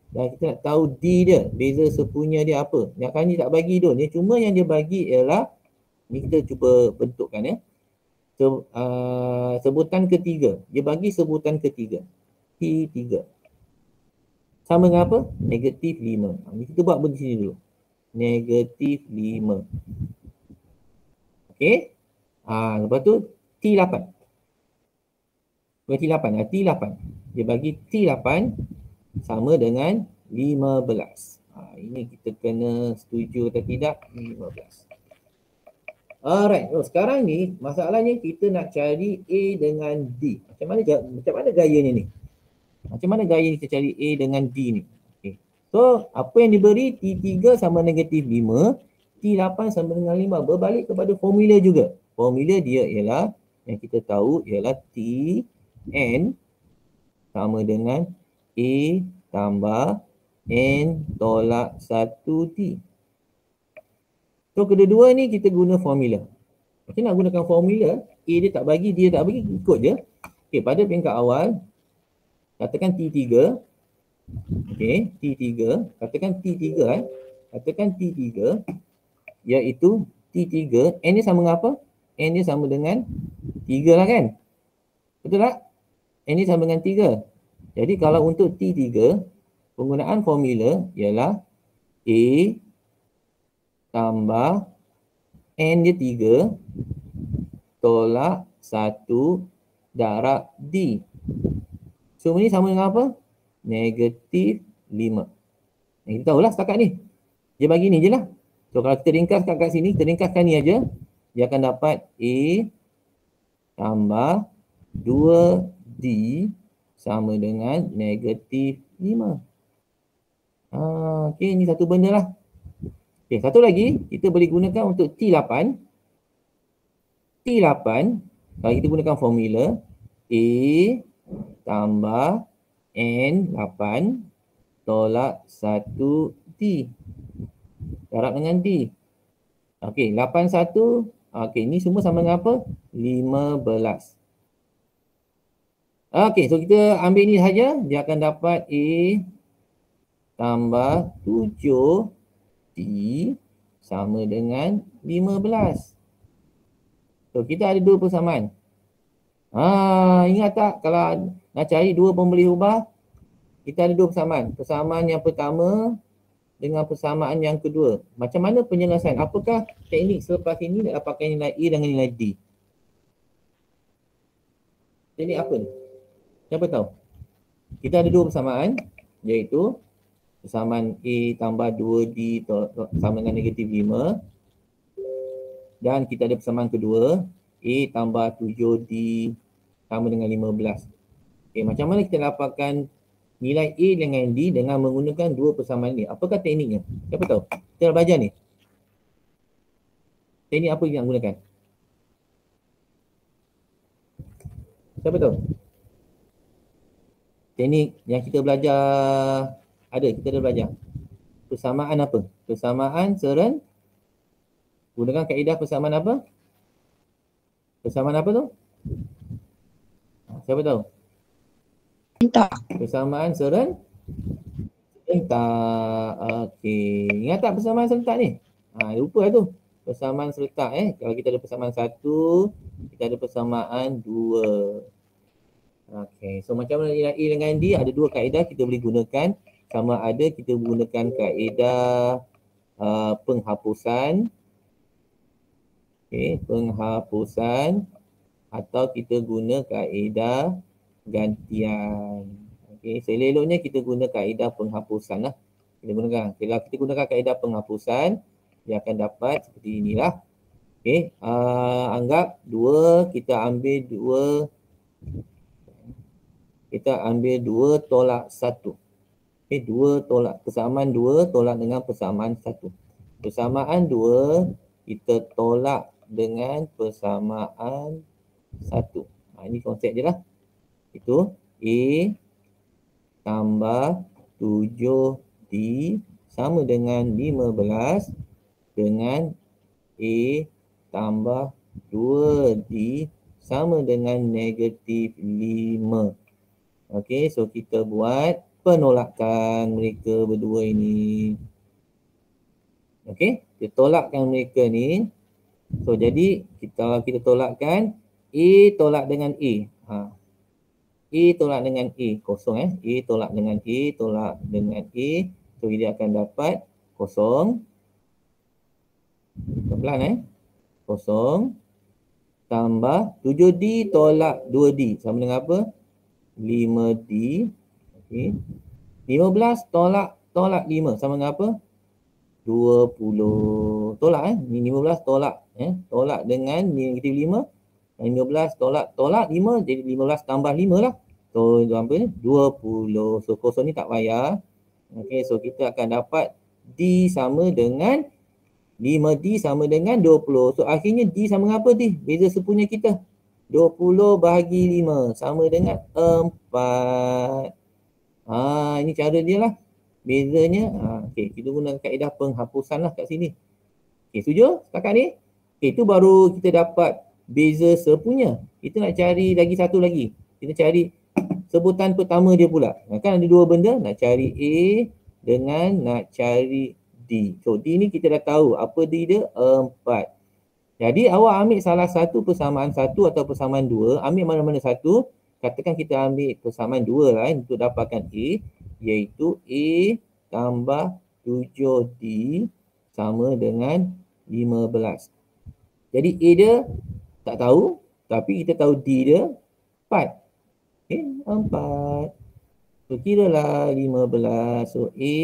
dan kita nak tahu D dia, beza sepunya dia apa. Yang kan dia tak bagi tu. Ni cuma yang dia bagi ialah ni kita cuba bentukkan ya. Sebutan ketiga. Dia bagi sebutan ketiga. T3. Sama dengan apa? Negatif 5. Ni kita buat begini dulu. Negatif 5. Okey. Lepas tu T8. T8. T8. Dia bagi T8 sama dengan 15. Ini kita kena setuju atau tidak? 15. Alright. Sekarang ni masalahnya kita nak cari A dengan D. Macam mana gayanya ni? Macam mana gaya kita cari A dengan D ni? Okay. So, apa yang diberi T3 sama negatif 5, T8 sama dengan 5. Berbalik kepada formula juga. Formula dia ialah, yang kita tahu ialah Tn sama dengan A tambah N tolak 1T. So, kedua-dua ni kita guna formula. Macam nak gunakan formula, A dia tak bagi, dia tak bagi, ikut je. Okay, pada peringkat awal, katakan T3. Okay, T3. Katakan T3 Katakan T3 iaitu T3. N dia sama dengan apa? N dia sama dengan 3 lah kan? Betul tak? N dia sama dengan 3. Jadi kalau untuk T3, penggunaan formula ialah A tambah N dia 3 tolak 1 darab D. So ni sama dengan apa? Negatif 5. Kita tahulah setakat ni. Dia bagi ni je lah. So kalau kita ringkaskan kat sini, kita ringkaskan ni aja. Dia akan dapat A tambah 2D sama dengan negatif 5. Okey, ni satu benda lah. Okey, satu lagi kita boleh gunakan untuk T8. T8, kalau kita gunakan formula A tambah N8 tolak 1D. Darab dengan D. Okey, 81. Okey, ni semua sama dengan apa? 15. Okey, so kita ambil ni saja. Dia akan dapat A tambah 7D sama dengan 15. So, kita ada dua persamaan. Ingat tak kalau nak cari dua pembeli ubah, kita ada dua persamaan. Persamaan yang pertama dengan persamaan yang kedua. Macam mana penyelesaian? Apakah teknik selepas ini nak dapatkan nilai A dengan nilai D? Teknik apa ni? Siapa tahu? Kita ada dua persamaan, iaitu persamaan A tambah 2D sama dengan negatif 5. Dan kita ada persamaan kedua, A tambah 7D sama dengan 15. Okay, macam mana kita dapatkan nilai A dengan D dengan menggunakan dua persamaan ni? Apakah tekniknya? Siapa tahu? Kita dah belajar ni. Teknik apa yang nak gunakan? Siapa tahu? Teknik yang kita belajar kita dah belajar. Persamaan apa? Persamaan seren. Gunakan kaedah persamaan apa? Persamaan apa tu? Siapa tahu? Tak. Persamaan serentak. Okey. Ingat tak persamaan serentak ni? Lupa lah tu. Persamaan serentak Kalau kita ada persamaan 1, kita ada persamaan 2. Okey. So macam mana nilai A dengan D? Ada dua kaedah kita boleh gunakan. sama ada kita gunakan kaedah penghapusan, penghapusan, atau kita guna kaedah gantian. Seleloknya kita guna kaedah penghapusan lah. Kalau kita gunakan kaedah penghapusan, dia akan dapat seperti inilah. Anggap 2, kita ambil 2 tolak 1. 2 tolak, persamaan 2 tolak dengan persamaan 1. Persamaan 2 kita tolak dengan persamaan 1. Ini konsep je lah. Itu A tambah 7D sama dengan 15 dengan A tambah 2D sama dengan negatif 5. Okey, so kita buat penolakan mereka berdua ini. Okey, kita tolakkan mereka ni. So jadi kita tolakkan A tolak dengan A. A tolak dengan A, kosong A tolak dengan A, tolak dengan A. So dia akan dapat kosong. Pelan kosong tambah 7D tolak 2D sama dengan apa? 5D. Okey. 15 tolak 5 sama dengan apa? 20. Tolak ni 15 tolak tolak dengan negatif 5. 15 tolak 5 jadi 15 tambah 5 lah. So apa ni? 20. So kosong ni tak payah. Okey, so kita akan dapat D sama dengan 5D sama dengan 20. So akhirnya D sama dengan apa D? Beza sepunya kita. 20 bahagi 5 sama dengan 4. Ini cara dia lah. Bezanya. Okey, kita guna kaedah penghapusan lah kat sini. Okey, setuju setakat ni? Okey, itu baru kita dapat beza sepunya. Kita nak cari lagi satu lagi. Kita cari sebutan pertama dia pula. Kan ada dua benda. Nak cari A dengan nak cari D. So D ni kita dah tahu apa D dia? 4. Jadi awak ambil salah satu persamaan 1 atau persamaan 2. Ambil mana-mana satu. Katakan kita ambil persamaan 2 lah untuk dapatkan A. Iaitu A tambah 7D sama dengan 15. Jadi A dia tak tahu. Tapi kita tahu D dia 4. 4. So kiralah 15. So A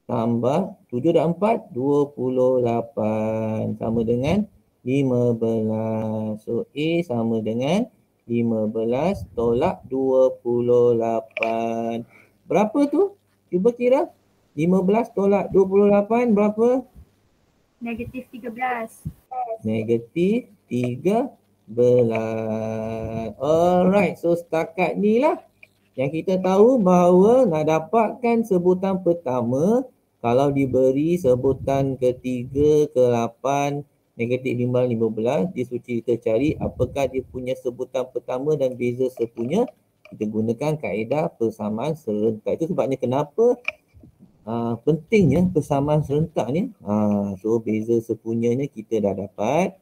tambah 7 dan 4, 28 sama dengan 15. So A sama dengan 15 tolak 28. Berapa tu? Cuba kira. 15 tolak 28 berapa? Negatif 13. Negatif 13. Alright, so setakat ni lah yang kita tahu bahawa nak dapatkan sebutan pertama, kalau diberi sebutan ketiga, ke-8, negatif 15, dia suci kita cari apakah dia punya sebutan pertama dan beza sepunya. Kita gunakan kaedah persamaan serentak. Itu sebabnya kenapa pentingnya persamaan serentak ni. So beza sepunyanya kita dah dapat.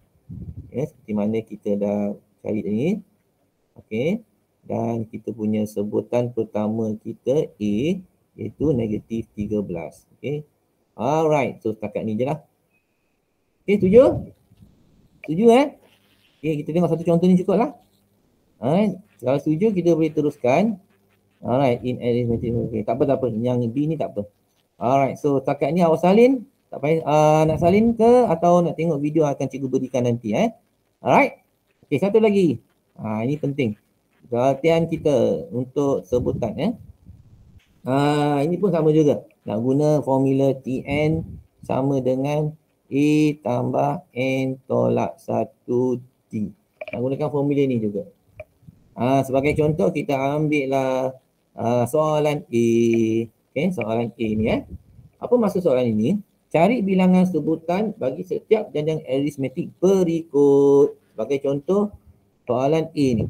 Seperti mana kita dah cari ni. Okey. Dan kita punya sebutan pertama kita A iaitu negatif 13. Okay. Alright. So setakat ni je lah. Okay, setuju? Setuju Okay, kita tengok satu contoh ni cukup lah. Kalau setuju kita boleh teruskan. Alright. In arithmetic. Okay, tak apa. Yang B ni tak apa. Alright. So setakat ni awak salin. Tak payah nak salin ke atau nak tengok video akan cikgu berikan nanti. Alright. Okay, satu lagi. Ini penting. Perhatian kita untuk sebutan ini pun sama juga. Nak guna formula Tn sama dengan A tambah N tolak 1D. Nak gunakan formula ni juga. Sebagai contoh kita ambil lah soalan A. Okay, soalan A ni Apa maksud soalan ini? Cari bilangan sebutan bagi setiap janjang aritmetik berikut. Sebagai contoh soalan A ni.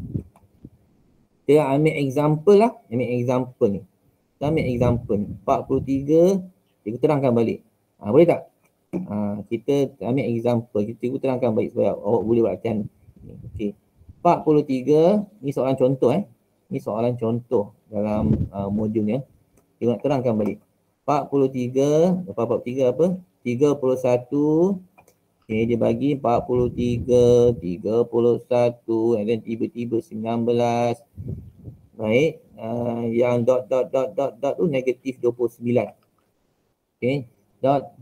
Kita ambil example lah. Ambil example ni. Kita ambil example ni. 43. Kita terangkan balik. Boleh tak? Kita ambil example. Kita terangkan balik supaya awak boleh buat latihan. Okay. 43. Ni soalan contoh Ni soalan contoh dalam modul ni Dia nak terangkan balik. 43, lepas 43 apa? 31. Okay, dia bagi 43, 31, and then tiba-tiba 19. Baik, yang dot tu negatif 29. Okay, dot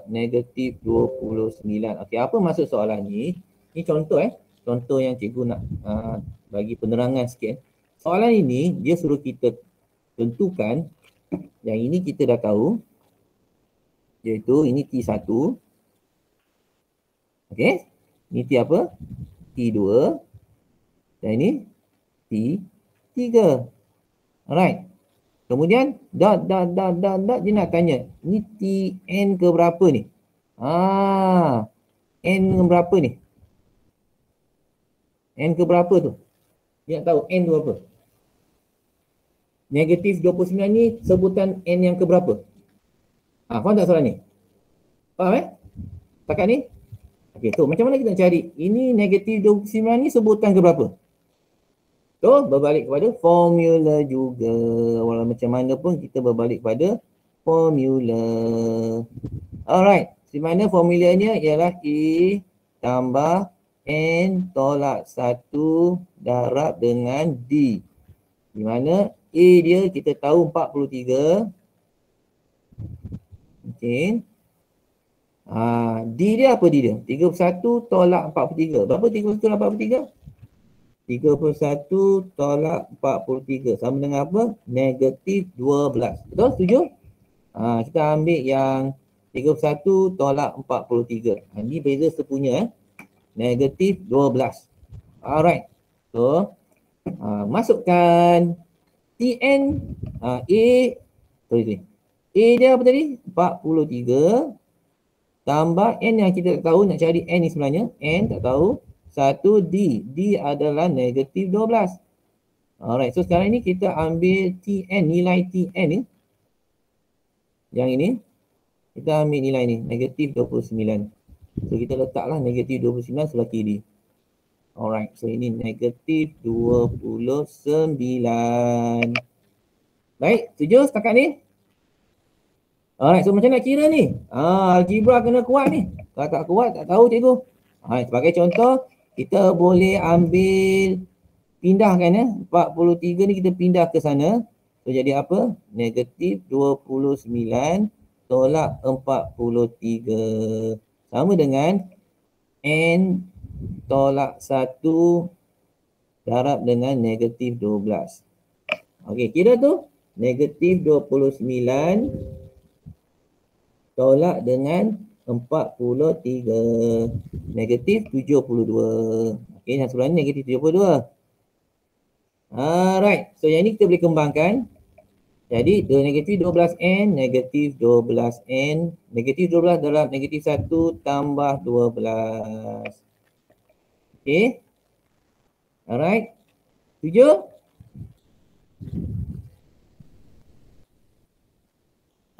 negatif 29. Okay, apa maksud soalan ni? Ni contoh contoh yang cikgu nak bagi penerangan sikit. Soalan ini dia suruh kita tentukan, yang ini kita dah tahu, iaitu ini T1. Okey, ini T apa? T2. Dan ini T3. Alright. Kemudian dot dia nak tanya, ni Tn ke berapa ni? N berapa ni? N ke berapa tu? Dia nak tahu N tu apa? Negatif 29 ni sebutan N yang ke berapa? Faham tak soalan ni? Faham Setakat ni? Okey, so macam mana kita nak cari? Ini negatif 29 ni sebutan ke berapa? So, berbalik kepada formula juga. Walau macam mana pun kita berbalik kepada formula. Alright. Di mana formulanya ialah E tambah N tolak 1 darab dengan D. Di mana A dia kita tahu 43. Okey. D dia apa D dia? 31 tolak 43. Berapa 31 tolak 43? 31 tolak 43 sama dengan apa? Negatif 12. Betul? Setuju? Kita ambil yang 31 tolak 43. Ini beza sepunya negatif 12. Alright. So, masukkan Tn A dia apa tadi? 43 tambah N yang kita tak tahu, nak cari N ni sebenarnya. N tak tahu. 1 D. D adalah negatif 12. Alright, so sekarang ni kita ambil Tn, nilai Tn ni. Yang ini, kita ambil nilai ni, negatif 29. So kita letaklah negatif 29 sebelah kiri. Alright, so ini negatif 29. Baik, setuju setakat ni? Alright, so macam nak kira ni? Algebra kena kuat ni. Kalau tak kuat, tak tahu cikgu. Sebagai contoh, kita boleh ambil, pindahkan 43 ni kita pindah ke sana. So jadi apa? Negatif 29 tolak 43. Sama dengan N tolak 1 darab dengan negatif 12. Okey, kira tu negatif 29 tolak dengan 43. Negatif 72. Okey, yang sebelah ni negatif 72. Alright, so yang ni kita boleh kembangkan. Jadi, negatif 12N, negatif 12N, negatif 12 darab negatif 1 tambah 12. Okey. Alright. Setuju?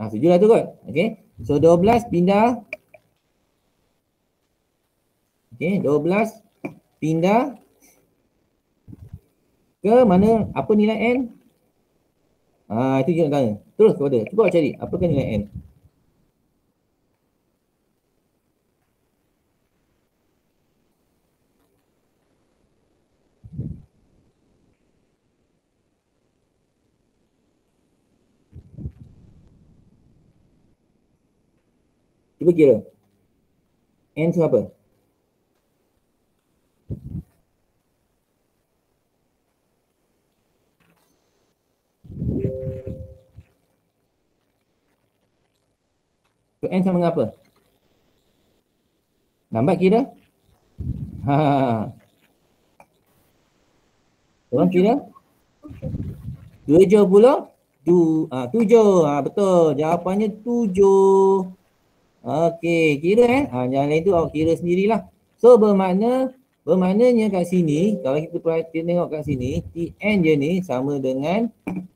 Setuju lah tu kot. Okey. So, 12 pindah. Okey, 12 pindah ke mana? Apa nilai N? Itu je nak tanya. Terus kepada. Cuba cari. Apakah nilai N? Cuba kira. N tu apa? So, N sama dengan apa? Lambat kira? Orang kira? 70. 7. Betul. Jawapannya 7. Okey, kira yang lain tu awak kira sendirilah. So bermaknanya kat sini, kalau kita perhatikan tengok kat sini, Tn je ni sama dengan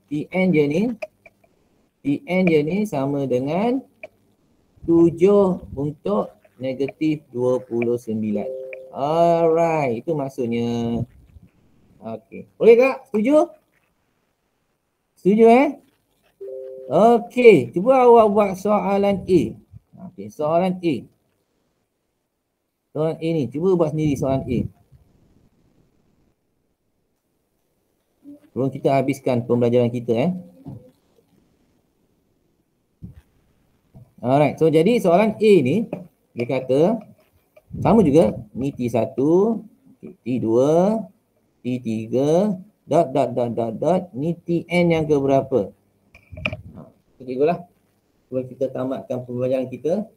Tn je ni sama dengan 7 untuk negatif 29. Alright, itu maksudnya. Okey. Boleh tak? Setuju? Setuju Okey, cuba awak buat soalan A. Okey, soalan A. Soalan A ni, cuba buat sendiri soalan A. Sebelum kita habiskan pembelajaran kita. Alright, so jadi soalan A ni, dia kata, sama juga, ni T1, T2, T3, ni Tn yang ke berapa? Cikgu lah. Sebelum kita tamatkan pembelajaran kita.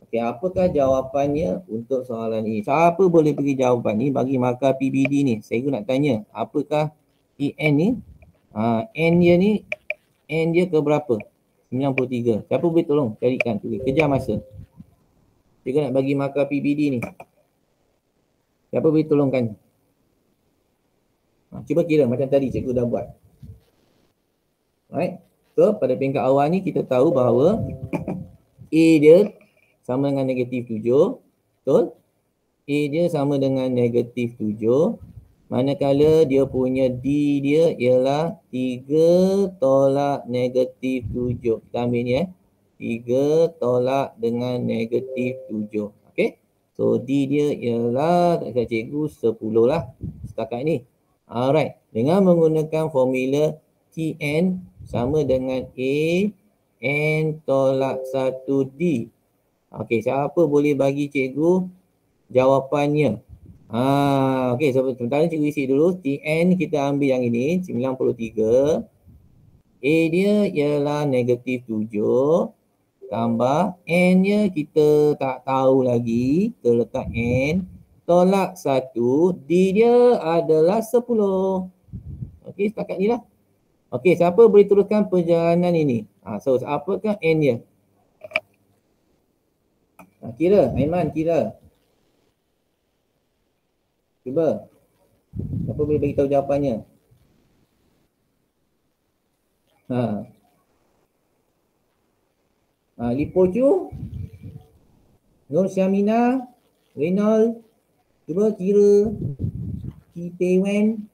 Okey, apakah jawapannya untuk soalan ini? Siapa boleh beri jawapan ni bagi markah PBD ni? Saya nak tanya, apakah Tn ni? N dia ke berapa? 93. Siapa boleh tolong carikan? Kejar masa. Cikgu nak bagi markah PBD ni. Siapa boleh tolongkan? Cuba kira macam tadi cikgu dah buat. Alright. So, pada peringkat awal ni kita tahu bahawa A dia sama dengan negatif 7. Betul? A dia sama dengan negatif 7. Manakala dia punya D dia ialah 3 tolak negatif 7. Kita ambil ni 3 tolak dengan negatif 7. Okay? So, D dia ialah, tak kata cikgu, 10 lah setakat ni. Alright. Dengan menggunakan formula Tn sama dengan A N tolak 1D. Okey, siapa boleh bagi cikgu jawapannya? Okey, sebentar cikgu isi dulu. Tn kita ambil yang ini, 93. A dia ialah negatif 7. Tambah N-nya kita tak tahu lagi. Kita letak N. Tolak 1. D dia adalah 10. Okey, setakat ni lah. Okey, siapa boleh teruskan perjalanan ini? So, apakah N dia? Kira, Aiman, kira. Cuba. Siapa boleh beritahu jawapannya? Lipocu, Nur Syamina, Reynald. Cuba kira. Kitewen.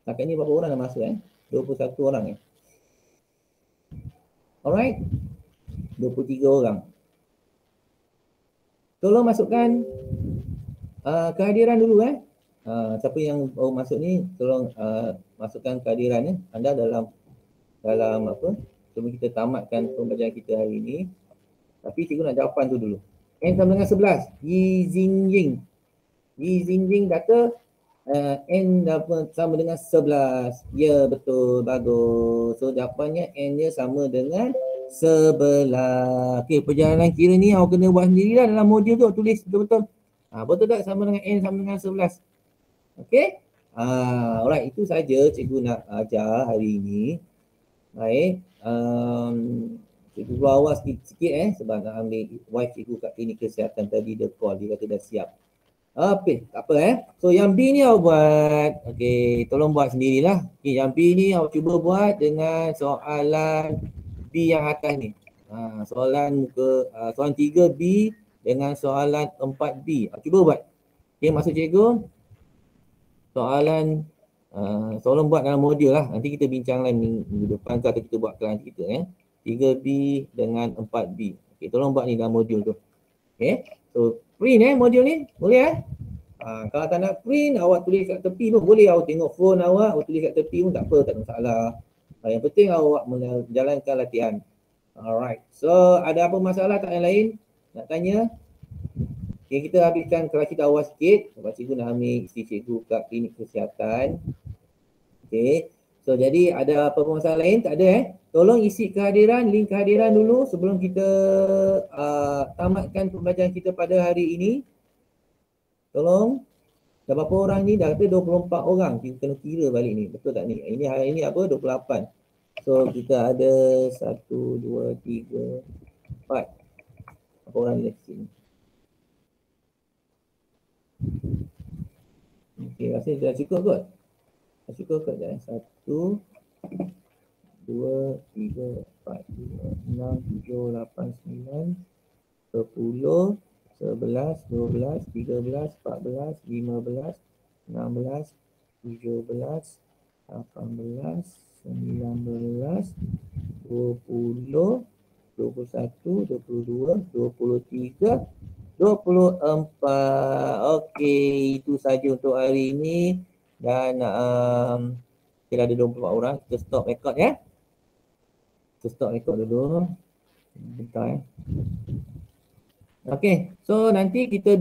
Setakat ni berapa orang dah masuk 21 orang Alright. 23 orang. Tolong masukkan kehadiran dulu siapa yang baru masuk ni tolong masukkan kehadiran anda dalam apa sebelum kita tamatkan pembelajaran kita hari ini. Tapi cikgu nak jawapan tu dulu. N sama dengan 11. Yi Xinjing kata N sama dengan 11. Ya, betul, bagus. So jawapannya N dia sama dengan 11. Okey, perjalanan kira ni awak kena buat sendirilah dalam modul tu, tulis betul-betul. Betul tak sama dengan N sama dengan 11? Okey? Alright, itu saja cikgu nak ajar hari ini. Baik. Cikgu keluar awal sikit sebab nak ambil wife cikgu kat klinik kesihatan tadi dia call, dia kata dah siap. Okey, tak apa So yang B ni awak buat. Okey, tolong buat sendirilah. Okey, yang B ni awak cuba buat dengan soalan B yang atas ni. Soalan 3B dengan soalan 4B. Cuba buat. Okey, maksud cikgu soalan tolong buat dalam modul lah. Nanti kita bincang lain minggu depan atau kita buat kelas kita 3B dengan 4B. Okey, tolong buat ni dalam modul tu. Okey. So print modul ni. Boleh kalau tak nak print, awak tulis kat tepi pun boleh. Awak tengok phone awak tulis kat tepi pun tak apa, tak ada masalah. Yang penting awak menjalankan latihan. Alright. So ada apa masalah tak yang lain? Nak tanya? Okay, kita habiskan kelas kita awal sikit. Sebab cikgu nak ambil isteri cikgu kat klinik kesihatan. Okay. So jadi ada apa masalah lain? Tak ada Tolong isi kehadiran, link kehadiran dulu sebelum kita tamatkan pembelajaran kita pada hari ini. Tolong. Dah berapa orang ni? Dah kata 24 orang. Kita kena kira balik ni. Betul tak ni? Ini hari ini apa? 28. So kita ada 1, 2, 3, 4. Berapa orang ni dah sini? Okey, rasanya dah cukup kot. Dah cukup kot dah. 1, 2, 3, 4, 5, 6, 7, 8, 9, 10, 11, 12, 13, 14, 15, 16, 17, 18, 19, 20, 21, 22, 23, 24. Okey, itu saja untuk hari ini. Dan kita ada 24 orang. Kita stop record ya. Kita stop record dulu. Bentar. Okey, so nanti kita